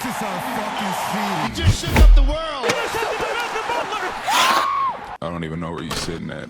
is our fucking city. He just shook up the world. I don't even know where you're sitting at.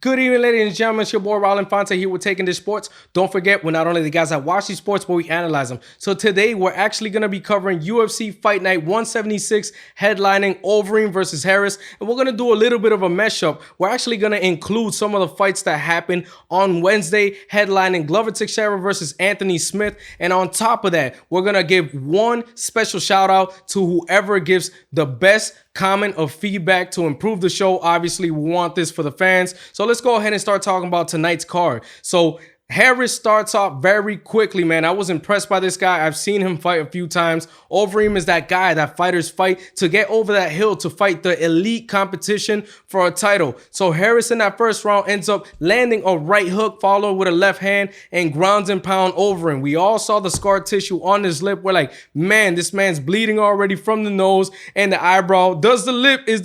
Good evening, ladies and gentlemen. It's your boy, Raul Infante, here with Taking This Sports. Don't forget, we're not only the guys that watch these sports, but we analyze them. So today, we're actually going to be covering UFC Fight Night 176, headlining Overeem versus Harris. And we're going to do a little bit of a mashup. We're actually going to include some of the fights that happened on Wednesday, headlining Glover Teixeira versus Anthony Smith. And on top of that, we're going to give one special shout out to whoever gives the best comment of feedback to improve the show. Obviously, we want this for the fans. So let's go ahead and start talking about tonight's card. So Harris starts off very quickly, man. I was impressed by this guy. I've seen him fight a few times. Overeem is that guy that fighters fight to get over that hill to fight the elite competition for a title. So Harris in that first round ends up landing a right hook followed with a left hand and grounds and pound Overeem. We all saw the scar tissue on his lip. We're like, man, this man's bleeding already from the nose and the eyebrow. Is the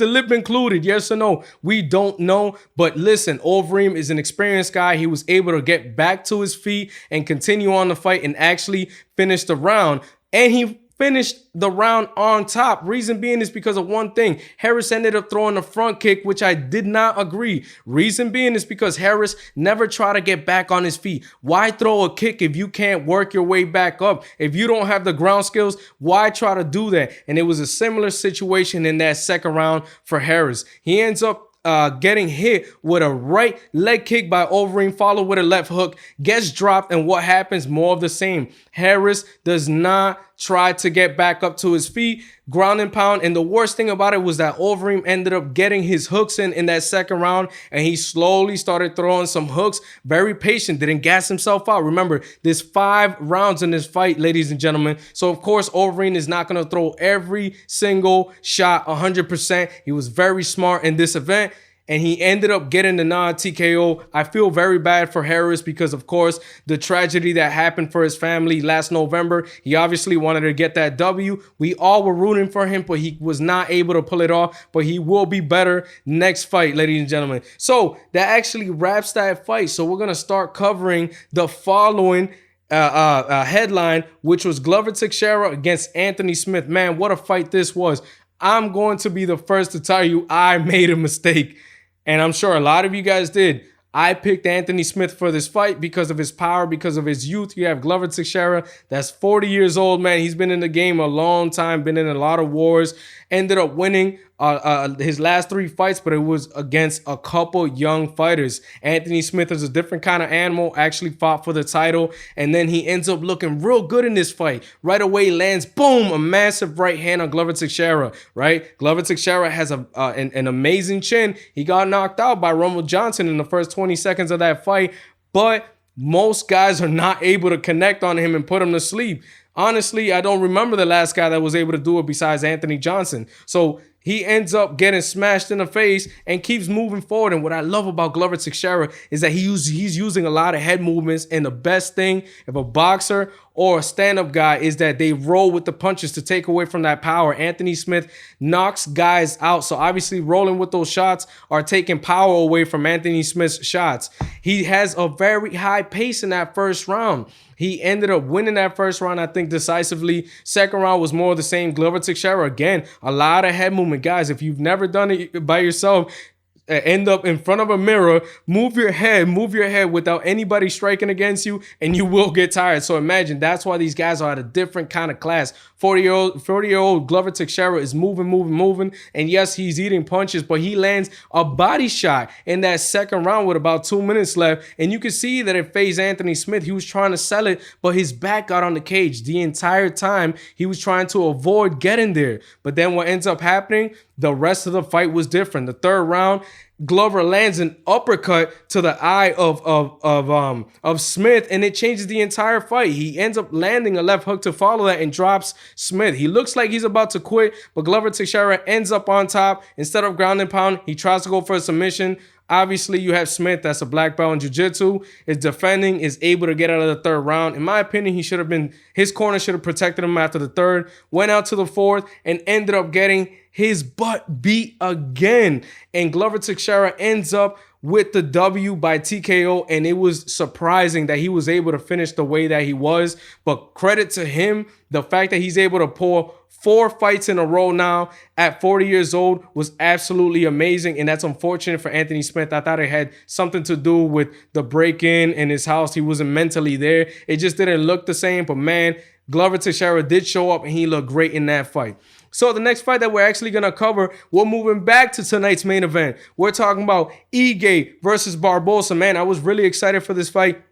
lip included? Yes or no? We don't know. But listen, Overeem is an experienced guy. He was able to get back to his feet and continue on the fight and actually finish the round. And he finished the round on top. Reason being is because of one thing. Harris ended up throwing a front kick, which I did not agree. Reason being is because Harris never tried to get back on his feet. Why throw a kick if you can't work your way back up? If you don't have the ground skills, why try to do that? And it was a similar situation in that second round for Harris. He ends up getting hit with a right leg kick by Overeem, followed with a left hook, gets dropped, and what happens? More of the same. Harris does not try to get back up to his feet, ground and pound, and the worst thing about it was that Overeem ended up getting his hooks in that second round, and he slowly started throwing some hooks, very patient, didn't gas himself out. Remember, there's 5 rounds in this fight, ladies and gentlemen, so of course Overeem is not going to throw every single shot 100%. He was very smart in this event, and he ended up getting the non-TKO. I feel very bad for Harris because, of course, the tragedy that happened for his family last November, he obviously wanted to get that W. We all were rooting for him, but he was not able to pull it off. But he will be better next fight, ladies and gentlemen. So that actually wraps that fight. So we're going to start covering the following headline, which was Glover Teixeira against Anthony Smith. Man, what a fight this was. I'm going to be the first to tell you I made a mistake. And I'm sure a lot of you guys did. I picked Anthony Smith for this fight because of his power, because of his youth. You have Glover Teixeira, that's 40 years old, man. He's been in the game a long time, been in a lot of wars, ended up winning his last 3 fights, but it was against a couple young fighters. Anthony Smith is a different kind of animal, actually fought for the title, and then he ends up looking real good in this fight. Right away lands, boom, a massive right hand on Glover Teixeira, right? Glover Teixeira has an amazing chin. He got knocked out by Rumble Johnson in the first 20 seconds of that fight, but most guys are not able to connect on him and put him to sleep. Honestly, I don't remember the last guy that was able to do it besides Anthony Johnson. So he ends up getting smashed in the face and keeps moving forward. And what I love about Glover Teixeira is that he's using a lot of head movements. And the best thing, if a boxer or a stand-up guy, is that they roll with the punches to take away from that power. Anthony Smith knocks guys out. So obviously rolling with those shots are taking power away from Anthony Smith's shots. He has a very high pace in that first round. He ended up winning that first round, I think, decisively. Second round was more of the same. Glover Teixeira, again, a lot of head movement. Guys, if you've never done it by yourself, end up in front of a mirror, move your head without anybody striking against you, and you will get tired. So imagine, that's why these guys are at a different kind of class. 40-year-old Glover Teixeira is moving, and yes, he's eating punches, but he lands a body shot in that second round with about 2 minutes left, and you can see that it phased Anthony Smith. He was trying to sell it, but his back got on the cage the entire time. He was trying to avoid getting there, but then what ends up happening, the rest of the fight was different. The third round, Glover lands an uppercut to the eye of Smith, and it changes the entire fight. He ends up landing a left hook to follow that and drops Smith. He looks like he's about to quit, but Glover Teixeira ends up on top. Instead of ground and pound, he tries to go for a submission. Obviously, you have Smith, that's a black belt in jiu-jitsu, is defending, is able to get out of the third round. In my opinion, his corner should have protected him after the third, went out to the fourth, and ended up getting his butt beat again. And Glover Teixeira ends up with the W by TKO, and it was surprising that he was able to finish the way that he was. But credit to him, the fact that he's able to pull 4 fights in a row now at 40 years old was absolutely amazing, and that's unfortunate for Anthony Smith. I thought it had something to do with the break-in in his house. He wasn't mentally there. It just didn't look the same, but man, Glover Teixeira did show up, and he looked great in that fight. So the next fight that we're actually going to cover, we're moving back to tonight's main event. We're talking about Ige versus Barboza. Man, I was really excited for this fight.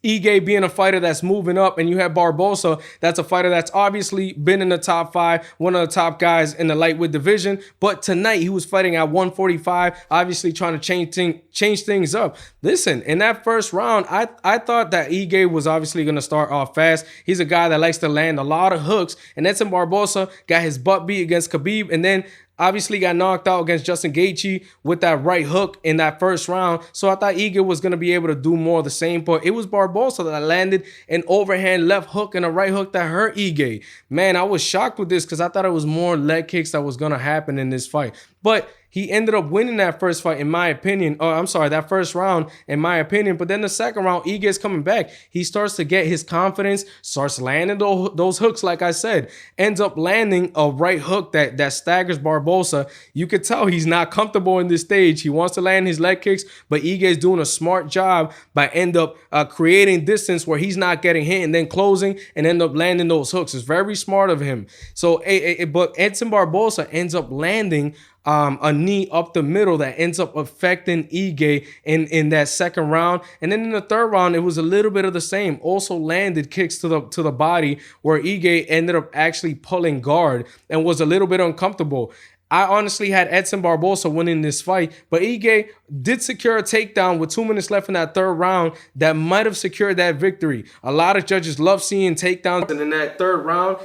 Ige being a fighter that's moving up, and you have Barboza, that's a fighter that's obviously been in the top 5, one of the top guys in the lightweight division. But tonight he was fighting at 145, obviously trying to change things up. Listen, in that first round, I thought that Ige was obviously going to start off fast. He's a guy that likes to land a lot of hooks, and Edson Barboza got his butt beat against Khabib, and then obviously got knocked out against Justin Gaethje with that right hook in that first round. So I thought Ige was going to be able to do more of the same, but it was Barboza that landed an overhand left hook and a right hook that hurt Ige. Man, I was shocked with this because I thought it was more leg kicks that was going to happen in this fight. But he ended up winning that first fight, in my opinion. Oh, I'm sorry, that first round, in my opinion. But then the second round, Ige is coming back. He starts to get his confidence, starts landing those hooks, like I said. Ends up landing a right hook that staggers Barboza. You could tell he's not comfortable in this stage. He wants to land his leg kicks, but Ige is doing a smart job by end up creating distance where he's not getting hit and then closing and end up landing those hooks. It's very smart of him. So, but Edson Barboza ends up landing a knee up the middle that ends up affecting Ige in that second round. And then in the third round, it was a little bit of the same. Also landed kicks to the body where Ige ended up actually pulling guard and was a little bit uncomfortable. I honestly had Edson Barboza winning this fight, but Ige did secure a takedown with 2 minutes left in that third round that might have secured that victory. A lot of judges love seeing takedowns, and in that third round,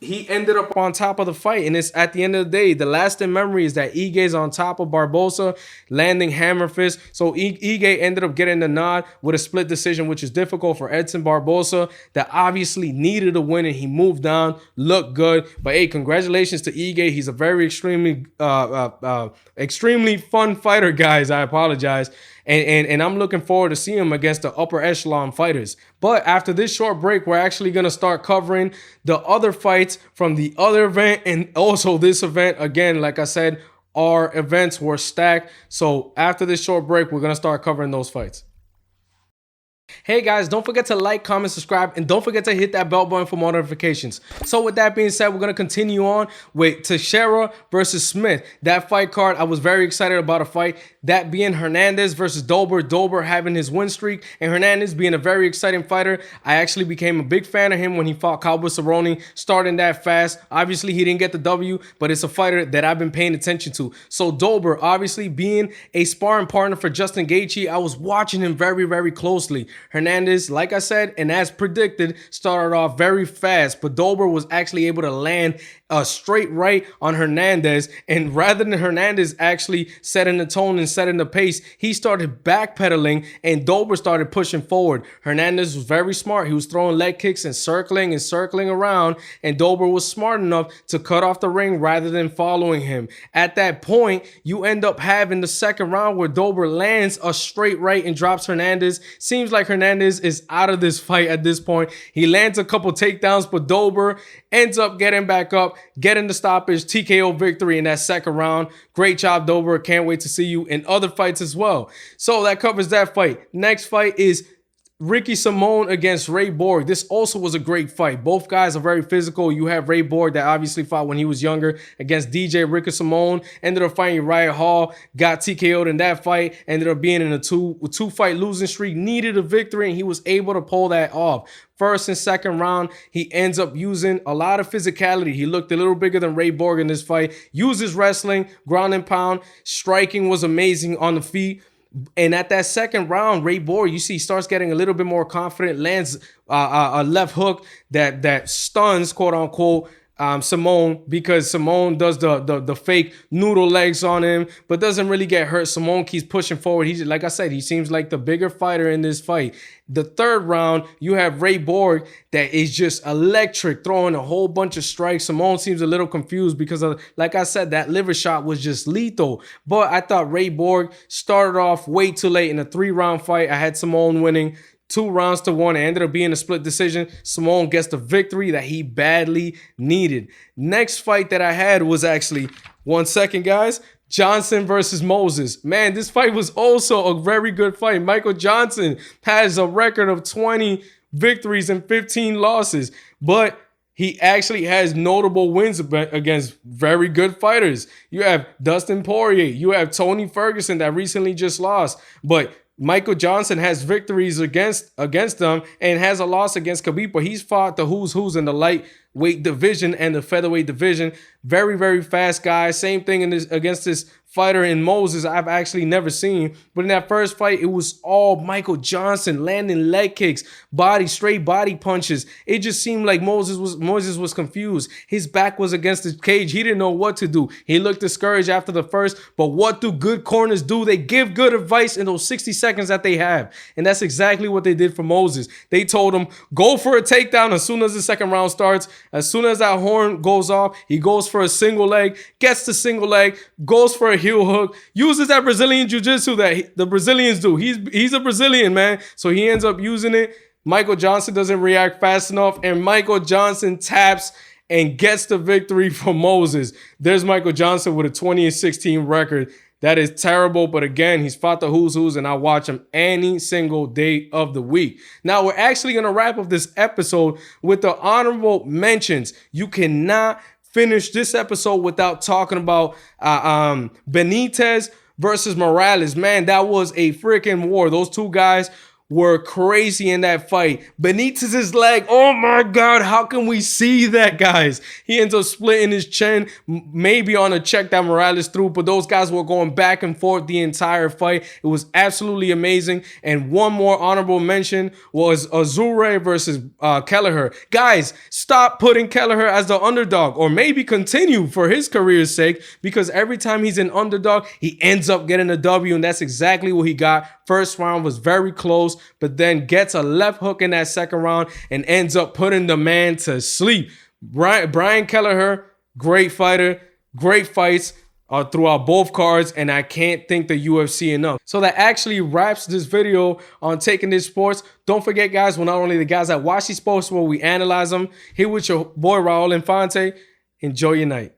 he ended up on top of the fight. And it's at the end of the day, the lasting memory is that Ige is on top of Barboza, landing hammer fist. So Ige ended up getting the nod with a split decision, which is difficult for Edson Barboza that obviously needed a win, and he moved down, looked good. But hey, congratulations to Ige. He's a very extremely fun fighter, guys. I apologize. And I'm looking forward to seeing him against the upper echelon fighters. But after this short break, we're actually going to start covering the other fights from the other event and also this event. Again, like I said, our events were stacked. So after this short break, we're going to start covering those fights. Hey guys, don't forget to like, comment, subscribe, and don't forget to hit that bell button for more notifications. So with that being said, we're going to continue on with Teixeira versus Smith. That fight card, I was very excited about a fight. That being Hernandez versus Dober. Dober having his win streak, and Hernandez being a very exciting fighter. I actually became a big fan of him when he fought Cowboy Cerrone, starting that fast. Obviously, he didn't get the W, but it's a fighter that I've been paying attention to. So Dober, obviously being a sparring partner for Justin Gaethje, I was watching him very, very closely. Hernandez, like I said, and as predicted, started off very fast, but Dober was actually able to land a straight right on Hernandez, and rather than Hernandez actually setting the tone and setting the pace, he started backpedaling, and Dober started pushing forward. Hernandez was very smart. He was throwing leg kicks and circling around, and Dober was smart enough to cut off the ring rather than following him. At that point, you end up having the second round where Dober lands a straight right and drops Hernandez. Seems like Hernandez is out of this fight at this point. He lands a couple takedowns, but Dober ends up getting back up, getting the stoppage, TKO victory in that second round. Great job, Dober. Can't wait to see you in other fights as well. So that covers that fight. Next fight is Ricky Simon against Ray Borg. This also was a great fight. Both guys are very physical. You have Ray Borg that obviously fought when he was younger against DJ Ricky Simon. Ended up fighting Riot Hall. Got TKO'd in that fight. Ended up being in a two-fight losing streak. Needed a victory, and he was able to pull that off. First and second round, he ends up using a lot of physicality. He looked a little bigger than Ray Borg in this fight. Uses wrestling, ground and pound. Striking was amazing on the feet. And at that second round, Ray Borg, you see, starts getting a little bit more confident, lands a left hook that stuns, quote unquote, Simone, because Simone does the fake noodle legs on him, but doesn't really get hurt. Simone keeps pushing forward. He's, like I said, he seems like the bigger fighter in this fight. The third round, you have Borg that is just electric, throwing a whole bunch of strikes. Simone seems a little confused because of, like I said, that liver shot was just lethal. But I thought Borg started off way too late in a 3-round fight. I had Simone winning 2 rounds to 1. It ended up being a split decision. Simone gets the victory that he badly needed. Next fight that I had was actually, 1 second, guys, Johnson versus Moises. Man, this fight was also a very good fight. Michael Johnson has a record of 20 victories and 15 losses, but he actually has notable wins against very good fighters. You have Dustin Poirier. You have Tony Ferguson that recently just lost, but Michael Johnson has victories against them and has a loss against Khabib, but he's fought the who's in the lightweight division and the featherweight division. Very, very fast guy. Same thing against this fighter in Moises I've actually never seen. But in that first fight, it was all Michael Johnson landing leg kicks, straight body punches. It just seemed like Moises was confused. His back was against the cage. He didn't know what to do. He looked discouraged after the first, but what do good corners do? They give good advice in those 60 seconds that they have. And that's exactly what they did for Moises. They told him, go for a takedown as soon as the second round starts. As soon as that horn goes off, he goes for a single leg, gets the single leg, goes for a heel hook, uses that Brazilian jiu-jitsu that the Brazilians do. He's a Brazilian, man. So he ends up using it. Michael Johnson doesn't react fast enough, and Michael Johnson taps and gets the victory for Moises. There's Michael Johnson with a 20-16 record. That is terrible, but again, he's fought the who's, and I watch him any single day of the week. Now, we're actually going to wrap up this episode with the honorable mentions. You cannot finish this episode without talking about Benitez versus Morales. Man, that was a freaking war. Those two guys were crazy in that fight. Benitez's leg, oh my God, how can we see that, guys? He ends up splitting his chin, maybe on a check that Morales threw, but those guys were going back and forth the entire fight. It was absolutely amazing. And one more honorable mention was Azure versus Kelleher. Guys, stop putting Kelleher as the underdog, or maybe continue for his career's sake, because every time he's an underdog, he ends up getting a W, and that's exactly what he got. First round was very close, but then gets a left hook in that second round and ends up putting the man to sleep. Brian Kelleher, great fighter, great fights throughout both cards, and I can't thank the UFC enough. So that actually wraps this video on Taking This Sports. Don't forget, guys, we're not only the guys that watch these sports where we analyze them. Here with your boy Raul Infante. Enjoy your night.